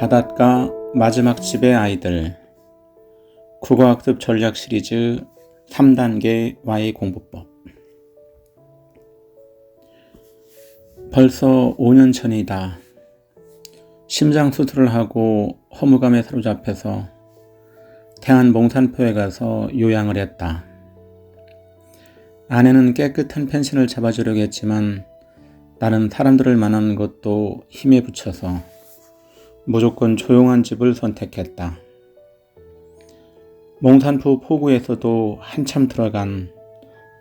바닷가 마지막 집의 아이들 국어학습 전략 시리즈 3단계 Y 공부법. 벌써 5년 전이다. 심장 수술을 하고 허무감에 사로잡혀서 태안 몽산포에 가서 요양을 했다. 아내는 깨끗한 펜션을 잡아주려고 했지만 나는 사람들을 만나는 것도 힘에 부쳐서 무조건 조용한 집을 선택했다. 몽산포 포구에서도 한참 들어간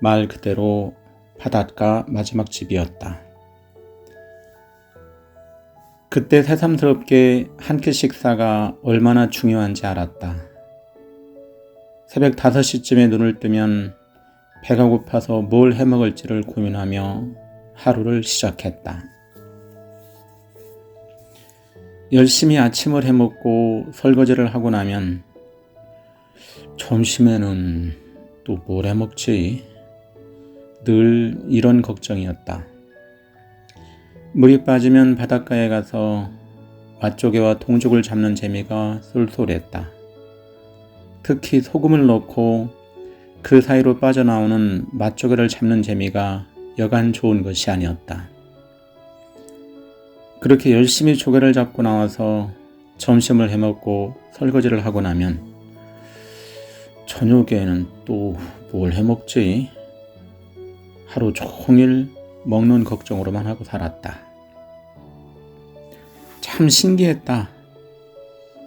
말 그대로 바닷가 마지막 집이었다. 그때 새삼스럽게 한 끼 식사가 얼마나 중요한지 알았다. 새벽 5시쯤에 눈을 뜨면 배가 고파서 뭘 해먹을지를 고민하며 하루를 시작했다. 열심히 아침을 해먹고 설거지를 하고 나면 점심에는 또 뭘 해먹지? 늘 이런 걱정이었다. 물이 빠지면 바닷가에 가서 맛조개와 동족을 잡는 재미가 쏠쏠했다. 특히 소금을 넣고 그 사이로 빠져나오는 맛조개를 잡는 재미가 여간 좋은 것이 아니었다. 그렇게 열심히 조개를 잡고 나와서 점심을 해먹고 설거지를 하고 나면 저녁에는 또 뭘 해먹지? 하루 종일 먹는 걱정으로만 하고 살았다. 참 신기했다.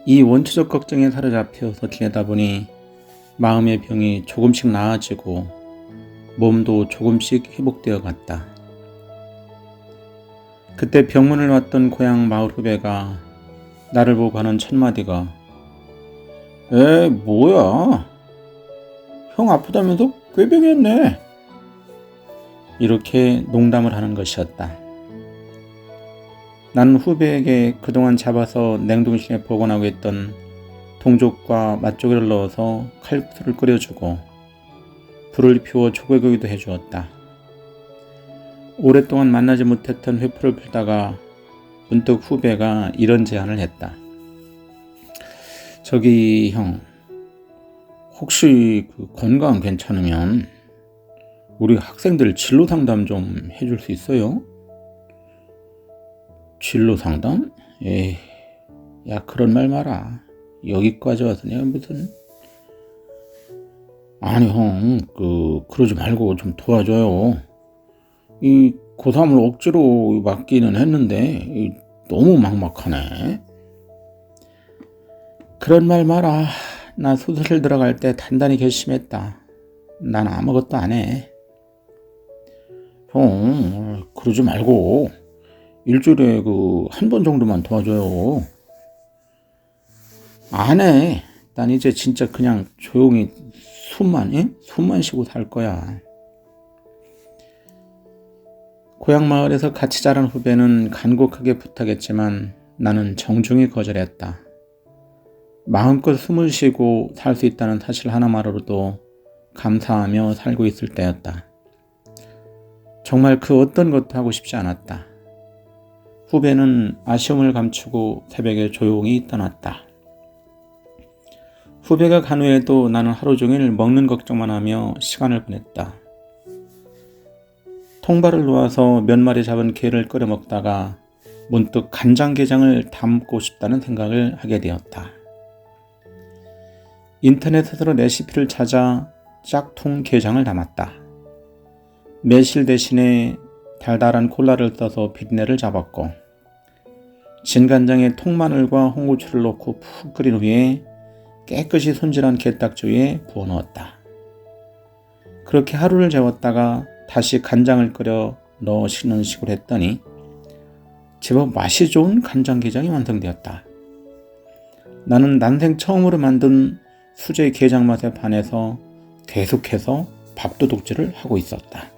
이 원초적 걱정에 사로잡혀서 지내다 보니 마음의 병이 조금씩 나아지고 몸도 조금씩 회복되어 갔다. 그때 병문을 왔던 고향 마을 후배가 나를 보고 하는 첫마디가 뭐야? 형 아프다면서 꾀병했네. 이렇게 농담을 하는 것이었다. 나는 후배에게 그동안 잡아서 냉동실에 보관하고 있던 동족과 맛조개를 넣어서 칼국수를 끓여주고 불을 피워 조개구이도 해주었다. 오랫동안 만나지 못했던 회포를 풀다가 문득 후배가 이런 제안을 했다. 저기 형, 혹시 그 건강 괜찮으면 우리 학생들 진로 상담 좀 해줄 수 있어요? 진로 상담? 야 그런 말 마라. 여기까지 와서 내가 무슨... 아니 형, 그러지 말고 좀 도와줘요. 이 고3을 억지로 맡기는 했는데 너무 막막하네. 그런 말 마라. 나 수술 들어갈 때 단단히 결심했다. 난 아무것도 안 해. 형, 그러지 말고 일주일에 한 번 정도만 도와줘요. 안 해. 난 이제 진짜 그냥 조용히 숨만 쉬고 살 거야. 고향 마을에서 같이 자란 후배는 간곡하게 부탁했지만 나는 정중히 거절했다. 마음껏 숨을 쉬고 살 수 있다는 사실 하나만으로도 감사하며 살고 있을 때였다. 정말 그 어떤 것도 하고 싶지 않았다. 후배는 아쉬움을 감추고 새벽에 조용히 떠났다. 후배가 간 후에도 나는 하루 종일 먹는 걱정만 하며 시간을 보냈다. 통발을 놓아서 몇 마리 잡은 게를 끓여 먹다가 문득 간장게장을 담고 싶다는 생각을 하게 되었다. 인터넷에서 레시피를 찾아 짝퉁 게장을 담았다. 매실 대신에 달달한 콜라를 써서 비린내를 잡았고 진간장에 통마늘과 홍고추를 넣고 푹 끓인 후에 깨끗이 손질한 게딱지 위에 부어 넣었다. 그렇게 하루를 재웠다가 다시 간장을 끓여 넣어 씻는 식으로 했더니 제법 맛이 좋은 간장게장이 완성되었다. 나는 난생 처음으로 만든 수제 게장 맛에 반해서 계속해서 밥도둑질을 하고 있었다.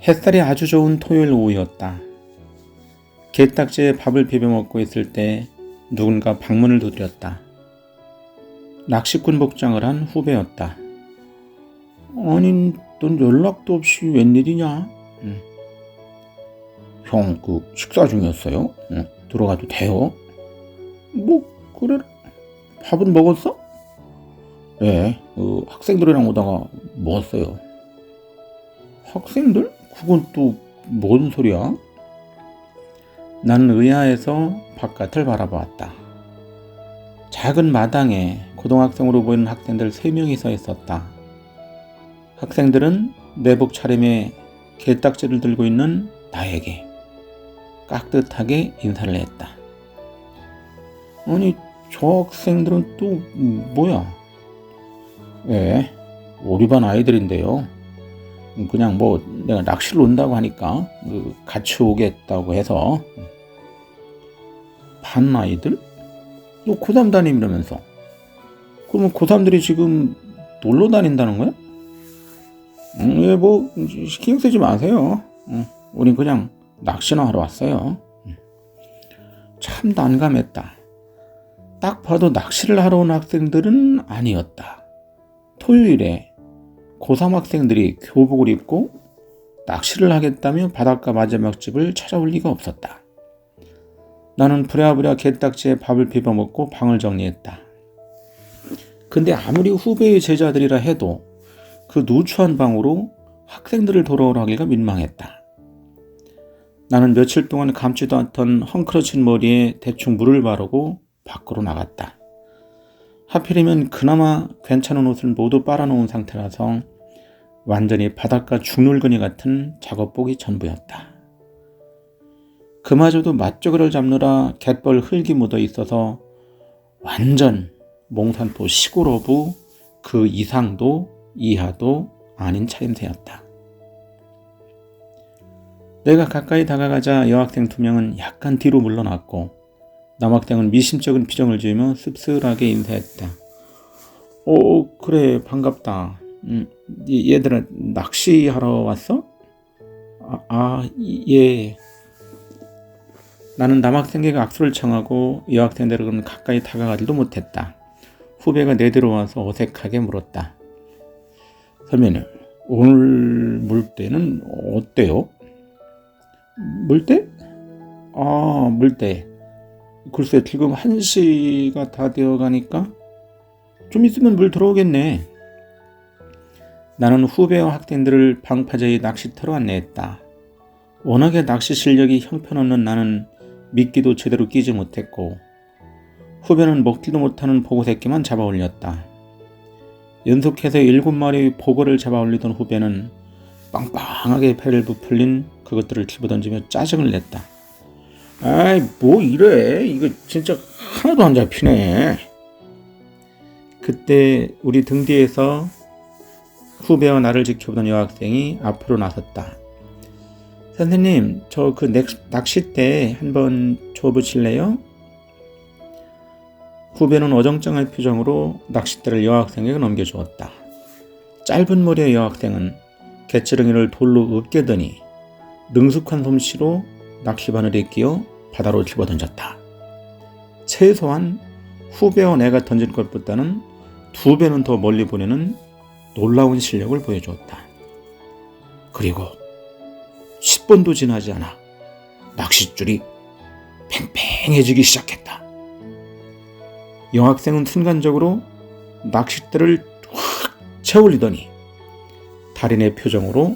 햇살이 아주 좋은 토요일 오후였다. 게딱지에 밥을 비벼 먹고 있을 때 누군가 방문을 두드렸다. 낚시꾼 복장을 한 후배였다. 아니, 넌 연락도 없이 웬일이냐? 형, 식사 중이었어요? 들어가도 돼요? 뭐 그래. 밥은 먹었어? 네, 학생들이랑 오다가 먹었어요. 학생들? 그건 또 뭔 소리야? 나는 의아해서 바깥을 바라보았다. 작은 마당에 고등학생으로 보이는 학생들 3명이 서 있었다. 학생들은 내복 차림에 게딱지를 들고 있는 나에게 깍듯하게 인사를 했다. 아니, 저 학생들은 또 뭐야? 예, 우리 반 아이들인데요. 그냥 뭐 내가 낚시를 온다고 하니까 같이 오겠다고 해서. 반 아이들? 너 고3 담임이라면서. 그러면 고3들이 지금 놀러 다닌다는 거야? 예, 뭐 신경 쓰지 마세요. 우린 그냥 낚시나 하러 왔어요. 참 난감했다. 딱 봐도 낚시를 하러 온 학생들은 아니었다. 토요일에 고3 학생들이 교복을 입고 낚시를 하겠다며 바닷가 마지막집을 찾아올 리가 없었다. 나는 부랴부랴 게딱지에 밥을 비벼 먹고 방을 정리했다. 근데 아무리 후배의 제자들이라 해도 그 누추한 방으로 학생들을 돌아오라 하기가 민망했다. 나는 며칠 동안 감지도 않던 헝클어진 머리에 대충 물을 바르고 밖으로 나갔다. 하필이면 그나마 괜찮은 옷을 모두 빨아놓은 상태라서 완전히 바닷가 죽놀근이 같은 작업복이 전부였다. 그마저도 맛저기를 잡느라 갯벌 흙이 묻어 있어서 완전 몽산포 시골 어부 그 이상도 이하도 아닌 차림새였다. 내가 가까이 다가가자 여학생 2명은 약간 뒤로 물러났고 남학생은 미심쩍은 표정을 지으며 씁쓸하게 인사했다. 그래, 반갑다. 얘들아, 낚시하러 왔어? 예. 나는 남학생에게 악수를 청하고 여학생들은 가까이 다가가지도 못했다. 후배가 내대로 와서 어색하게 물었다. 선배님, 오늘 물때는 어때요? 물때? 물때. 글쎄, 지금 1시가 다 되어가니까 좀 있으면 물 들어오겠네. 나는 후배와 학생들을 방파제의 낚시터로 안내했다. 워낙에 낚시 실력이 형편없는 나는 미끼도 제대로 끼지 못했고 후배는 먹지도 못하는 보고새끼만 잡아 올렸다. 연속해서 7마리의 보고를 잡아 올리던 후배는 빵빵하게 배를 부풀린 그것들을 집어던지며 짜증을 냈다. 아이, 뭐 이래. 이거 진짜 하나도 안 잡히네. 그때 우리 등 뒤에서 후배와 나를 지켜보던 여학생이 앞으로 나섰다. 선생님, 저 그 낚싯대 한번 줘보실래요? 후배는 어정쩡한 표정으로 낚싯대를 여학생에게 넘겨주었다. 짧은 머리의 여학생은 갯지렁이를 돌로 으깨더니 능숙한 솜씨로 낚시바늘에 끼어 바다로 집어던졌다. 최소한 후배와 내가 던진 것보다는 2배는 더 멀리 보내는 놀라운 실력을 보여주었다. 그리고 10분도 지나지 않아 낚싯줄이 팽팽해지기 시작했다. 여학생은 순간적으로 낚싯대를 확 채올리더니 달인의 표정으로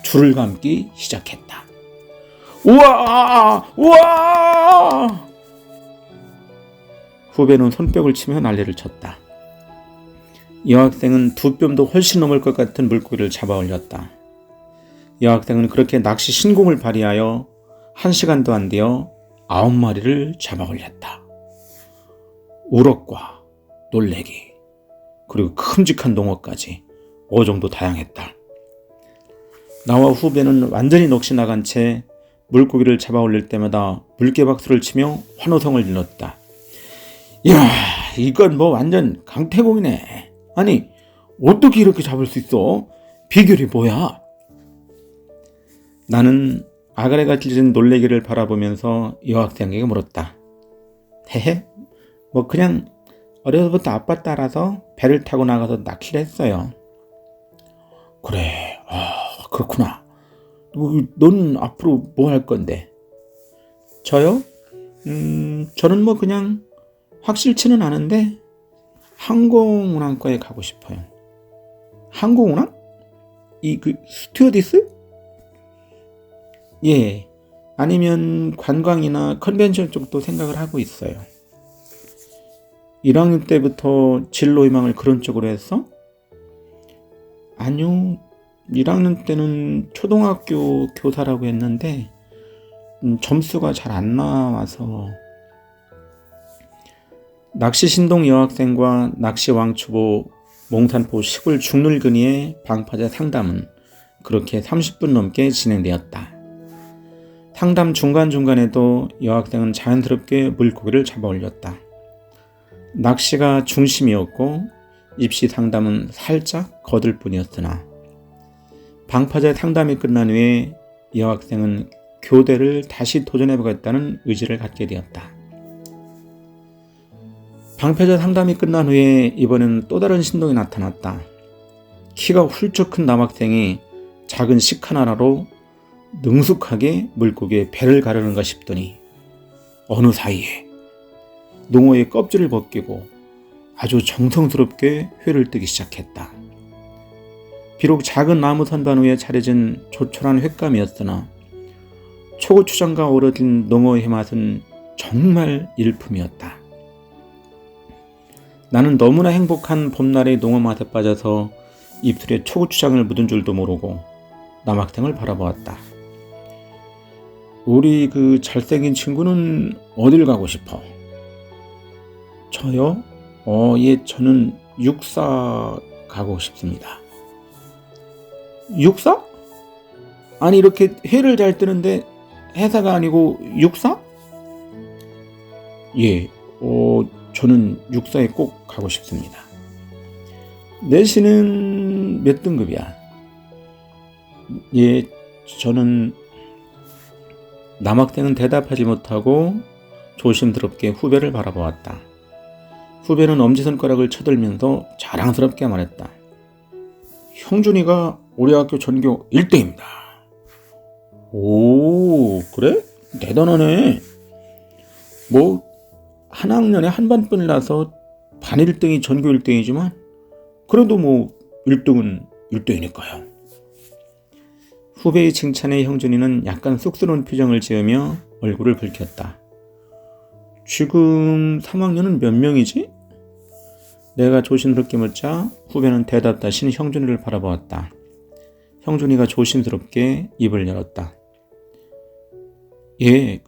줄을 감기 시작했다. 우와! 우와! 후배는 손뼉을 치며 난리를 쳤다. 여학생은 2뼘도 훨씬 넘을 것 같은 물고기를 잡아 올렸다. 여학생은 그렇게 낚시 신공을 발휘하여 1시간도 안 되어 9마리를 잡아 올렸다. 우럭과 놀래기 그리고 큼직한 농어까지 어종도 다양했다. 나와 후배는 완전히 넋이 나간 채 물고기를 잡아 올릴 때마다 물개박수를 치며 환호성을 질렀다. 이야, 이건 뭐 완전 강태공이네. 아니, 어떻게 이렇게 잡을 수 있어? 비결이 뭐야? 나는 아가래가 찢은 놀래기를 바라보면서 여학생에게 물었다. 헤헤, 뭐 그냥 어려서부터 아빠 따라서 배를 타고 나가서 낚시를 했어요. 그래, 그렇구나. 넌 앞으로 뭐 할 건데? 저요? 저는 뭐 그냥 확실치는 않은데 항공운항과에 가고 싶어요. 항공운항? 스튜어디스? 예. 아니면 관광이나 컨벤션 쪽도 생각을 하고 있어요. 1학년 때부터 진로 희망을 그런 쪽으로 했어? 아니요. 1학년 때는 초등학교 교사라고 했는데 점수가 잘 안 나와서 낚시신동 여학생과 낚시왕초보 몽산포 시골 중늙은이의 방파제 상담은 그렇게 30분 넘게 진행되었다. 상담 중간중간에도 여학생은 자연스럽게 물고기를 잡아 올렸다. 낚시가 중심이었고 입시 상담은 살짝 거들 뿐이었으나 방파제 상담이 끝난 후에 여학생은 교대를 다시 도전해보겠다는 의지를 갖게 되었다. 방파제 상담이 끝난 후에 이번에는 또 다른 신동이 나타났다. 키가 훌쩍 큰 남학생이 작은 식 하나로 능숙하게 물고기의 배를 가르는가 싶더니 어느 사이에 농어의 껍질을 벗기고 아주 정성스럽게 회를 뜨기 시작했다. 비록 작은 나무 선반 위에 차려진 조촐한 횟감이었으나 초고추장과 어우러진 농어의 맛은 정말 일품이었다. 나는 너무나 행복한 봄날의 농어 맛에 빠져서 입술에 초고추장을 묻은 줄도 모르고 남학생을 바라보았다. 우리 그 잘생긴 친구는 어딜 가고 싶어? 저요? 예, 저는 육사 가고 싶습니다. 육사? 아니 이렇게 회를 잘 뜨는데 해사가 아니고 육사? 예, 저는 육사에 꼭 가고 싶습니다. 내신은 몇 등급이야? 예, 저는 남학생은 대답하지 못하고 조심스럽게 후배를 바라보았다. 후배는 엄지손가락을 쳐들면서 자랑스럽게 말했다. 형준이가 우리 학교 전교 1등입니다. 오, 그래? 대단하네. 뭐 한 학년에 한 반뿐이라서 반 1등이 전교 1등이지만 그래도 뭐 1등은 1등이니까요. 후배의 칭찬에 형준이는 약간 쑥스러운 표정을 지으며 얼굴을 붉혔다. 지금 3학년은 몇 명이지? 내가 조심스럽게 묻자 후배는 대답 없이 형준이를 바라보았다. 형준이가 조심스럽게 입을 열었다. 예,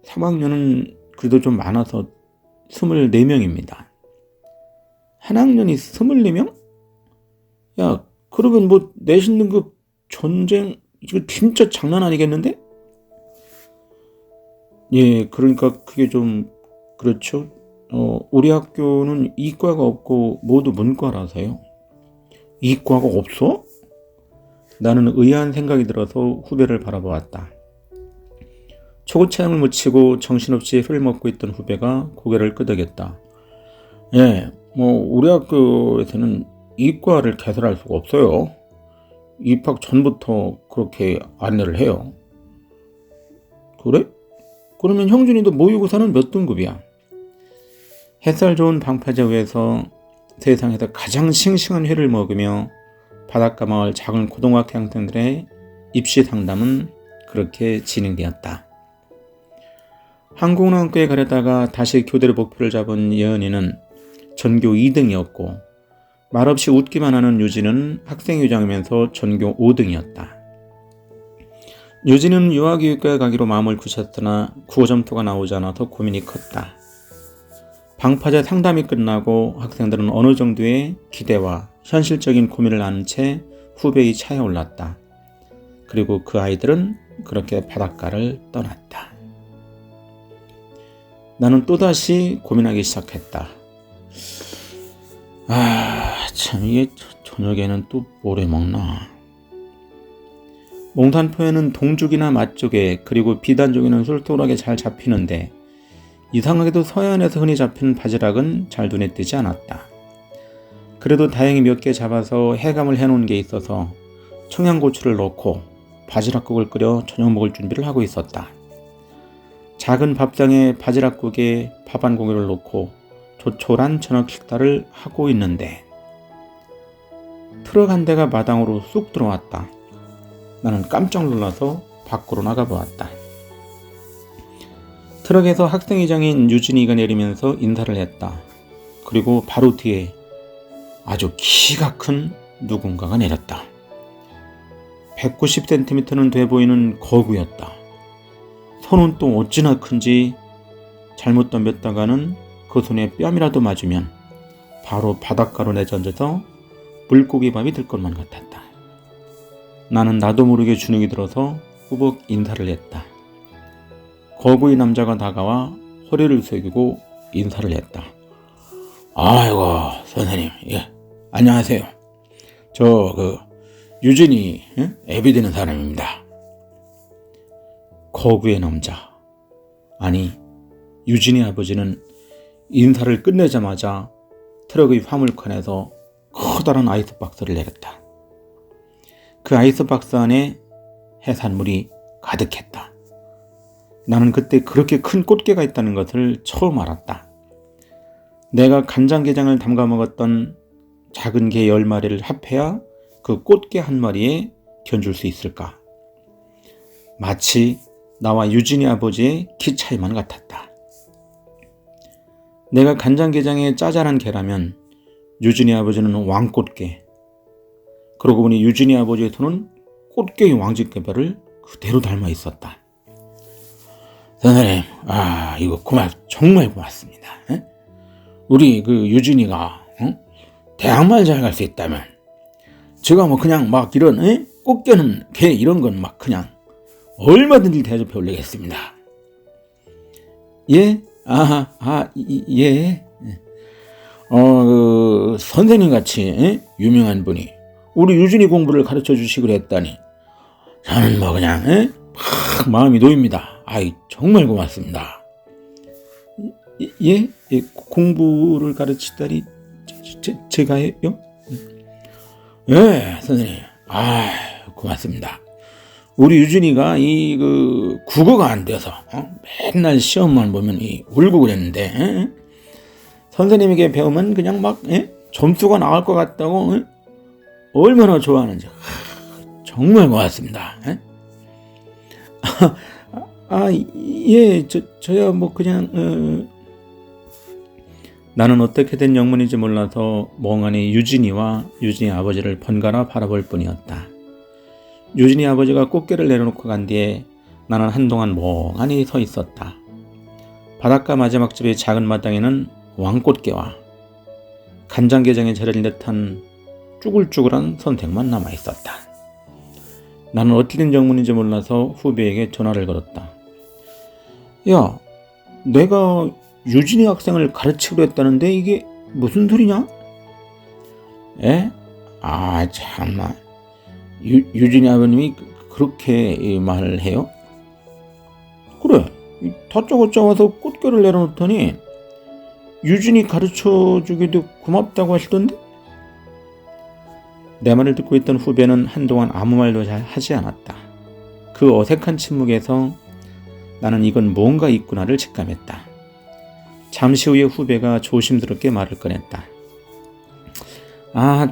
3학년은 그래도 좀 많아서 24명입니다. 한 학년이 24명? 야, 그러면 뭐 내신 등급 전쟁 이거 진짜 장난 아니겠는데? 예, 그러니까 그게 좀 그렇죠. 우리 학교는 이과가 없고 모두 문과라서요. 이과가 없어? 나는 의아한 생각이 들어서 후배를 바라보았다. 초고추장을 묻히고 정신없이 회를 먹고 있던 후배가 고개를 끄덕였다. 예, 우리 학교에서는 이과를 개설할 수가 없어요. 입학 전부터 그렇게 안내를 해요. 그래? 그러면 형준이도 모의고사는 몇 등급이야? 햇살 좋은 방파제 위에서 세상에서 가장 싱싱한 회를 먹으며 바닷가 마을 작은 고등학교 학생들의 입시 상담은 그렇게 진행되었다. 항공운항과에 가려다가 다시 교대로 목표를 잡은 예은이는 전교 2등이었고 말없이 웃기만 하는 유진은 학생회장이면서 전교 5등이었다. 유진은 유아교육과에 가기로 마음을 굳혔으나 구호점수가 나오지 않아서 고민이 컸다. 방파제 상담이 끝나고 학생들은 어느 정도의 기대와 현실적인 고민을 나눈 채 후배의 차에 올랐다. 그리고 그 아이들은 그렇게 바닷가를 떠났다. 나는 또다시 고민하기 시작했다. 참 이게 저녁에는 또 뭘 해먹나. 몽산포에는 동죽이나 맛조개 그리고 비단조개는 쏠쏠하게 잘 잡히는데 이상하게도 서해안에서 흔히 잡히는 바지락은 잘 눈에 띄지 않았다. 그래도 다행히 몇 개 잡아서 해감을 해놓은 게 있어서 청양고추를 넣고 바지락국을 끓여 저녁 먹을 준비를 하고 있었다. 작은 밥상에 바지락국에 밥 한 공기를 놓고 조촐한 저녁 식사를 하고 있는데 트럭 한 대가 마당으로 쑥 들어왔다. 나는 깜짝 놀라서 밖으로 나가보았다. 트럭에서 학생회장인 유진이가 내리면서 인사를 했다. 그리고 바로 뒤에 아주 키가 큰 누군가가 내렸다. 190cm는 돼 보이는 거구였다. 손은 또 어찌나 큰지 잘못 덤볐다가는 그 손에 뺨이라도 맞으면 바로 바닷가로 내던져서 물고기밥이 될 것만 같았다. 나는 나도 모르게 주눅이 들어서 꾸벅 인사를 했다. 거구의 남자가 다가와 허리를 숙이고 인사를 했다. 아이고 선생님, 예, 안녕하세요. 저 유진이 애비 되는 사람입니다. 거구의 남자, 아니 유진이 아버지는 인사를 끝내자마자 트럭의 화물칸에서 커다란 아이스박스를 내렸다. 그 아이스박스 안에 해산물이 가득했다. 나는 그때 그렇게 큰 꽃게가 있다는 것을 처음 알았다. 내가 간장게장을 담가 먹었던 작은 게 10마리를 합해야 그 꽃게 한 마리에 견줄 수 있을까? 마치 나와 유진이 아버지의 키 차이만 같았다. 내가 간장게장에 짜잘한 게라면 유진이 아버지는 왕꽃게, 그러고 보니 유진이 아버지의 손은 꽃게의 왕집게발을 그대로 닮아 있었다. 선생님, 이거 정말 고맙습니다. 우리 유진이가 대학만 잘 갈 수 있다면 제가 그냥 이런 꽃게는 게 이런 건 그냥 얼마든지 대접해 올리겠습니다. 예? 예. 선생님 같이 유명한 분이 우리 유진이 공부를 가르쳐 주시기로 했다니 저는 그냥 막 마음이 놓입니다. 정말 고맙습니다. 예? 공부를 가르치다니 제가요? 예, 선생님. 고맙습니다. 우리 유진이가 국어가 안 돼서 맨날 시험만 보면 울고 그랬는데 선생님에게 배우면 그냥 점수가 나올 것 같다고 얼마나 좋아하는지 정말 고맙습니다. 예, 저야 그냥 나는 어떻게 된 영문인지 몰라서 멍하니 유진이와 유진이 아버지를 번갈아 바라볼 뿐이었다. 유진이 아버지가 꽃게를 내려놓고 간 뒤에 나는 한동안 멍하니 서 있었다. 바닷가 마지막 집의 작은 마당에는 왕꽃게와 간장게장에 절여진 듯한 쭈글쭈글한 선택만 남아있었다. 나는 어떻게 된 영문인지 몰라서 후배에게 전화를 걸었다. 야, 내가 유진이 학생을 가르치기로 했다는데 이게 무슨 소리냐? 에? 참나. 유진이 아버님이 그렇게 말을 해요? 그래, 다짜고짜 와서 꽃게를 내려놓더니 유진이 가르쳐주기도 고맙다고 하시던데? 내 말을 듣고 있던 후배는 한동안 아무 말도 잘 하지 않았다. 그 어색한 침묵에서 나는 이건 뭔가 있구나를 직감했다. 잠시 후에 후배가 조심스럽게 말을 꺼냈다.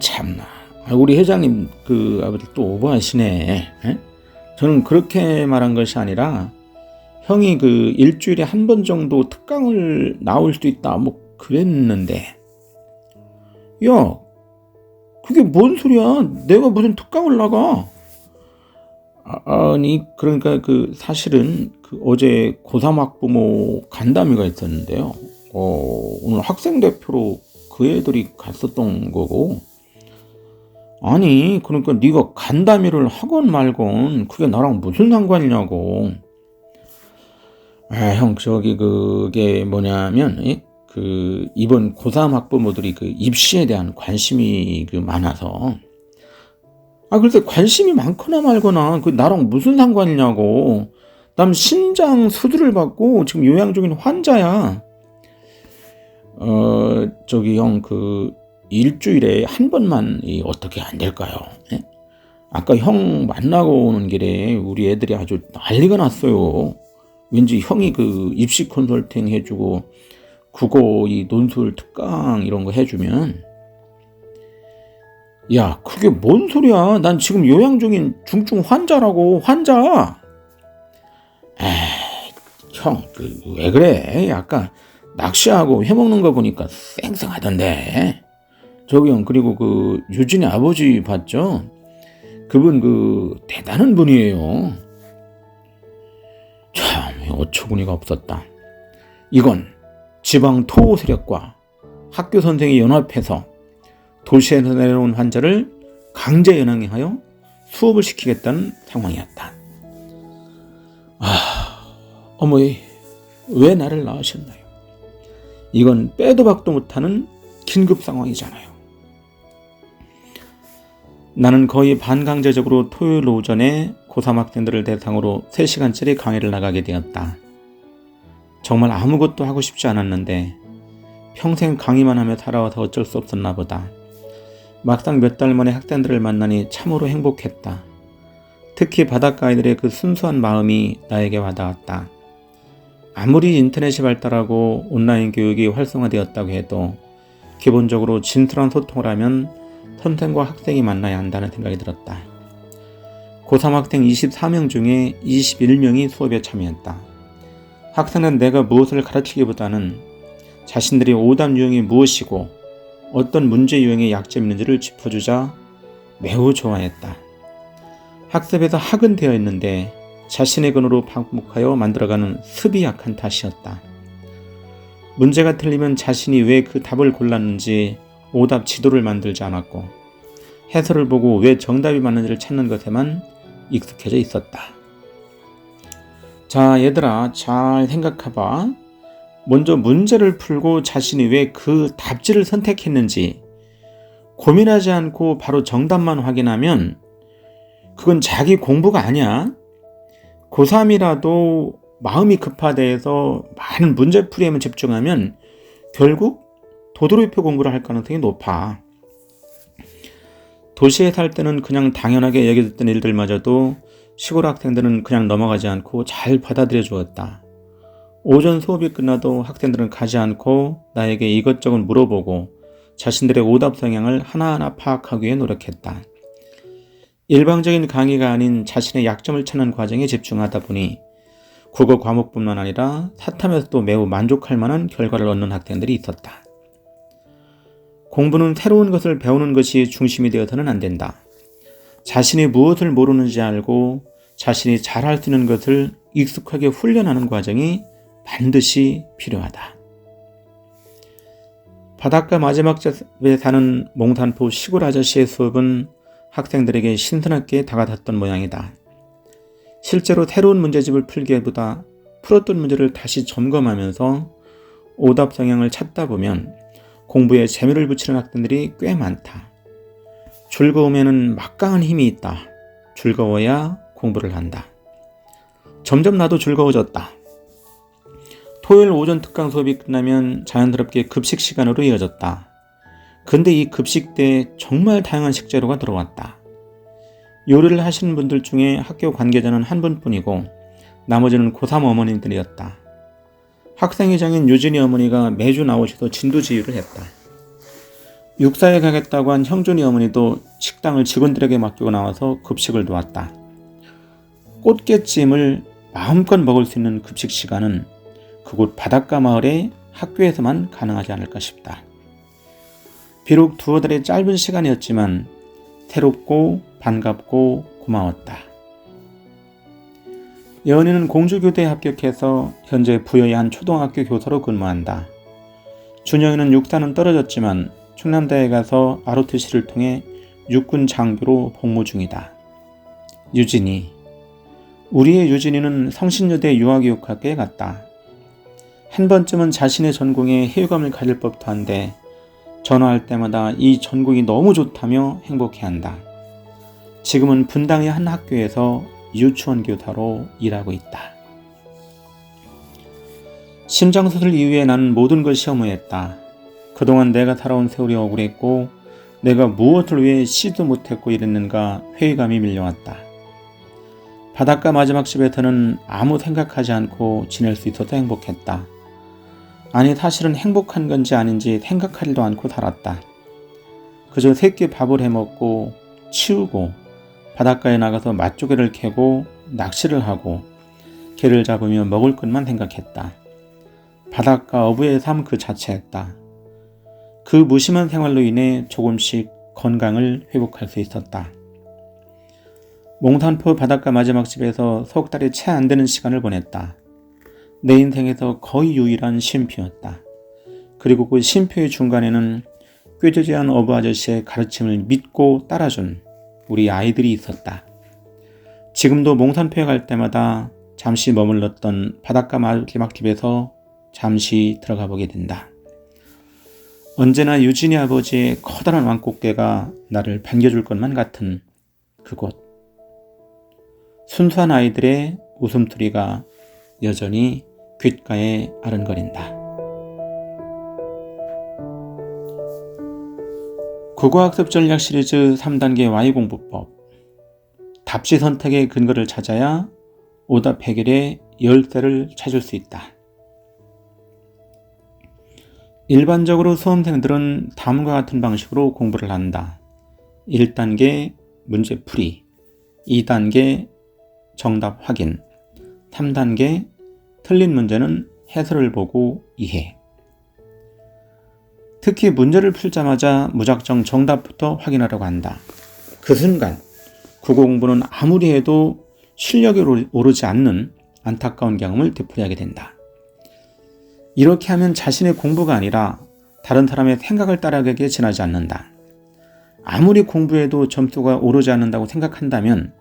참나. 우리 회장님 아버지 또 오버하시네. 저는 그렇게 말한 것이 아니라 형이 일주일에 한 번 정도 특강을 나올 수도 있다 그랬는데. 야, 그게 뭔 소리야? 내가 무슨 특강을 나가? 아니 그러니까 사실은 어제 고3 학부모 간담회가 있었는데요. 오늘 학생 대표로 그 애들이 갔었던 거고. 아니 그러니까 네가 간담회를 하건 말건 그게 나랑 무슨 상관이냐고. 형 그게 뭐냐면 이번 고3 학부모들이 입시에 대한 관심이 많아서. 그래서 관심이 많거나 말거나 나랑 무슨 상관이냐고. 난 신장 수술을 받고 지금 요양 중인 환자야. 형 일주일에 한 번만 어떻게 안 될까요? 아까 형 만나고 오는 길에 우리 애들이 아주 난리가 났어요. 왠지 형이 그 입시 컨설팅 해주고 국어 이 논술 특강 이런 거 해주면, 야, 그게 뭔 소리야? 난 지금 요양 중인 중증 환자라고, 환자. 에이, 형, 왜 그래? 아까 낚시하고 회 먹는 거 보니까 쌩쌩하던데. 저기 형, 그리고 그 유진이 아버지 봤죠? 그분 대단한 분이에요. 참, 어처구니가 없었다. 이건 지방 토호 세력과 학교 선생이 연합해서 도시에서 내려온 환자를 강제 연행하여 수업을 시키겠다는 상황이었다. 어머니, 왜 나를 낳으셨나요? 이건 빼도 박도 못하는 긴급 상황이잖아요. 나는 거의 반강제적으로 토요일 오전에 고3 학생들을 대상으로 3시간짜리 강의를 나가게 되었다. 정말 아무것도 하고 싶지 않았는데 평생 강의만 하며 살아와서 어쩔 수 없었나 보다. 막상 몇 달 만에 학생들을 만나니 참으로 행복했다. 특히 바닷가 아이들의 그 순수한 마음이 나에게 와닿았다. 아무리 인터넷이 발달하고 온라인 교육이 활성화되었다고 해도 기본적으로 진솔한 소통을 하면 선생과 학생이 만나야 한다는 생각이 들었다. 고3 학생 24명 중에 21명이 수업에 참여했다. 학생은 내가 무엇을 가르치기보다는 자신들이 오답 유형이 무엇이고 어떤 문제 유형에 약점이 있는지를 짚어주자 매우 좋아했다. 학습에서 학은 되어 있는데 자신의 근으로 반복하여 만들어가는 습이 약한 탓이었다. 문제가 틀리면 자신이 왜 그 답을 골랐는지 오답 지도를 만들지 않았고 해설을 보고 왜 정답이 맞는지를 찾는 것에만 익숙해져 있었다. 자, 얘들아, 잘 생각해봐. 먼저 문제를 풀고 자신이 왜 그 답지를 선택했는지 고민하지 않고 바로 정답만 확인하면 그건 자기 공부가 아니야. 고3이라도 마음이 급하대해서 많은 문제풀이에만 집중하면 결국 도돌이표 공부를 할 가능성이 높아. 도시에 살 때는 그냥 당연하게 여겨졌던 일들마저도 시골 학생들은 그냥 넘어가지 않고 잘 받아들여 주었다. 오전 수업이 끝나도 학생들은 가지 않고 나에게 이것저것 물어보고 자신들의 오답 성향을 하나하나 파악하기 위해 노력했다. 일방적인 강의가 아닌 자신의 약점을 찾는 과정에 집중하다 보니 국어 과목뿐만 아니라 사탐에서도 매우 만족할 만한 결과를 얻는 학생들이 있었다. 공부는 새로운 것을 배우는 것이 중심이 되어서는 안 된다. 자신이 무엇을 모르는지 알고 자신이 잘할 수 있는 것을 익숙하게 훈련하는 과정이 반드시 필요하다. 바닷가 마지막 집에 사는 몽산포 시골 아저씨의 수업은 학생들에게 신선하게 다가갔던 모양이다. 실제로 새로운 문제집을 풀기보다 풀었던 문제를 다시 점검하면서 오답 성향을 찾다 보면 공부에 재미를 붙이는 학생들이 꽤 많다. 즐거움에는 막강한 힘이 있다. 즐거워야 공부를 한다. 점점 나도 즐거워졌다. 토요일 오전 특강 수업이 끝나면 자연스럽게 급식 시간으로 이어졌다. 근데 이 급식 때 정말 다양한 식재료가 들어왔다. 요리를 하시는 분들 중에 학교 관계자는 한 분뿐이고 나머지는 고3 어머님들이었다. 학생회장인 유진이 어머니가 매주 나오셔서 진두지휘를 했다. 육사에 가겠다고 한 형준이 어머니도 식당을 직원들에게 맡기고 나와서 급식을 도왔다. 꽃게찜을 마음껏 먹을 수 있는 급식 시간은 그곳 바닷가 마을의 학교에서만 가능하지 않을까 싶다. 비록 두어 달의 짧은 시간이었지만 새롭고 반갑고 고마웠다. 예언이는 공주교대에 합격해서 현재 부여의 한 초등학교 교사로 근무한다. 준영이는 육사는 떨어졌지만 충남대에 가서 ROTC를 통해 육군 장교로 복무 중이다. 유진이. 우리의 유진이는 성신여대 유아교육학교에 갔다. 한 번쯤은 자신의 전공에 회유감을 가질 법도 한데 전화할 때마다 이 전공이 너무 좋다며 행복해한다. 지금은 분당의 한 학교에서 유치원 교사로 일하고 있다. 심장수술 이후에 나는 모든 것이 허무했다. 그동안 내가 살아온 세월이 억울했고 내가 무엇을 위해 시도 못했고 이랬는가 회의감이 밀려왔다. 바닷가 마지막 집에서는 아무 생각하지 않고 지낼 수 있어서 행복했다. 아니 사실은 행복한 건지 아닌지 생각하지도 않고 살았다. 그저 새끼 밥을 해먹고 치우고 바닷가에 나가서 맛조개를 캐고 낚시를 하고 개를 잡으며 먹을 것만 생각했다. 바닷가 어부의 삶 그 자체였다. 그 무심한 생활로 인해 조금씩 건강을 회복할 수 있었다. 몽산포 바닷가 마지막 집에서 석 달이 채 안 되는 시간을 보냈다. 내 인생에서 거의 유일한 쉼표였다. 그리고 그 쉼표의 중간에는 꾀조지한 어부 아저씨의 가르침을 믿고 따라준 우리 아이들이 있었다. 지금도 몽산포에 갈 때마다 잠시 머물렀던 바닷가 마지막 집에서 잠시 들어가 보게 된다. 언제나 유진이 아버지의 커다란 왕꽃게가 나를 반겨줄 것만 같은 그곳. 순수한 아이들의 웃음소리가 여전히 귓가에 아른거린다. 국어학습 전략 시리즈 3단계 Y공부법. 답지 선택의 근거를 찾아야 오답 해결의 열쇠를 찾을 수 있다. 일반적으로 수험생들은 다음과 같은 방식으로 공부를 한다. 1단계 문제풀이, 2단계 정답 확인, 3단계 틀린 문제는 해설을 보고 이해. 특히 문제를 풀자마자 무작정 정답부터 확인하려고 한다. 그 순간 국어 공부는 아무리 해도 실력이 오르지 않는 안타까운 경험을 되풀이하게 된다. 이렇게 하면 자신의 공부가 아니라 다른 사람의 생각을 따라가게 지나지 않는다. 아무리 공부해도 점수가 오르지 않는다고 생각한다면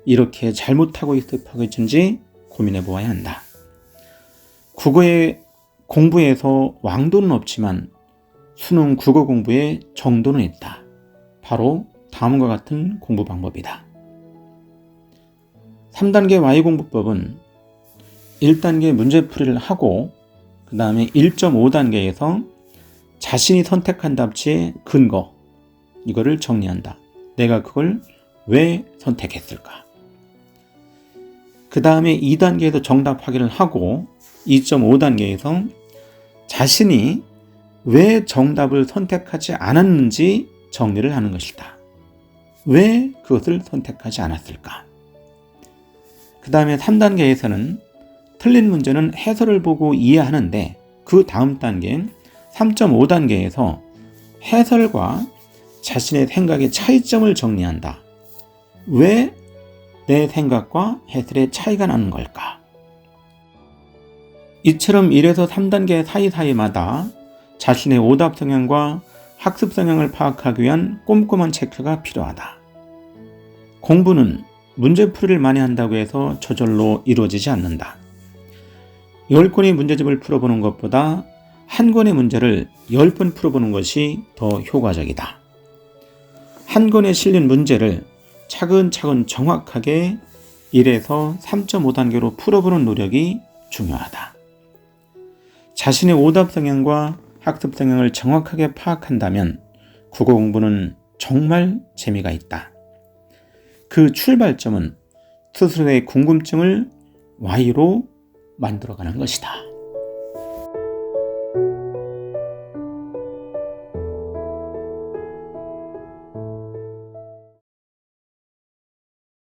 이렇게 잘못하고 있을 것인지 고민해 보아야 한다. 국어의 공부에서 왕도는 없지만 수능 국어 공부에 정도는 있다. 바로 다음과 같은 공부 방법이다. 3단계 Y공부법은 1단계 문제풀이를 하고 그 다음에 1.5단계에서 자신이 선택한 답지의 근거, 이거를 정리한다. 내가 그걸 왜 선택했을까? 그 다음에 2단계에서 정답 확인을 하고 2.5단계에서 자신이 왜 정답을 선택하지 않았는지 정리를 하는 것이다. 왜 그것을 선택하지 않았을까? 그 다음에 3단계에서는 틀린 문제는 해설을 보고 이해하는데 그 다음 단계인 3.5단계에서 해설과 자신의 생각의 차이점을 정리한다. 왜 내 생각과 해설의 차이가 나는 걸까? 이처럼 1에서 3단계 사이사이마다 자신의 오답 성향과 학습 성향을 파악하기 위한 꼼꼼한 체크가 필요하다. 공부는 문제풀이를 많이 한다고 해서 저절로 이루어지지 않는다. 10권의 문제집을 풀어보는 것보다 한 권의 문제를 10번 풀어보는 것이 더 효과적이다. 한 권에 실린 문제를 차근차근 정확하게 1에서 3.5단계로 풀어보는 노력이 중요하다. 자신의 오답 성향과 학습 성향을 정확하게 파악한다면 국어 공부는 정말 재미가 있다. 그 출발점은 스스로의 궁금증을 Y로 만들어가는 것이다.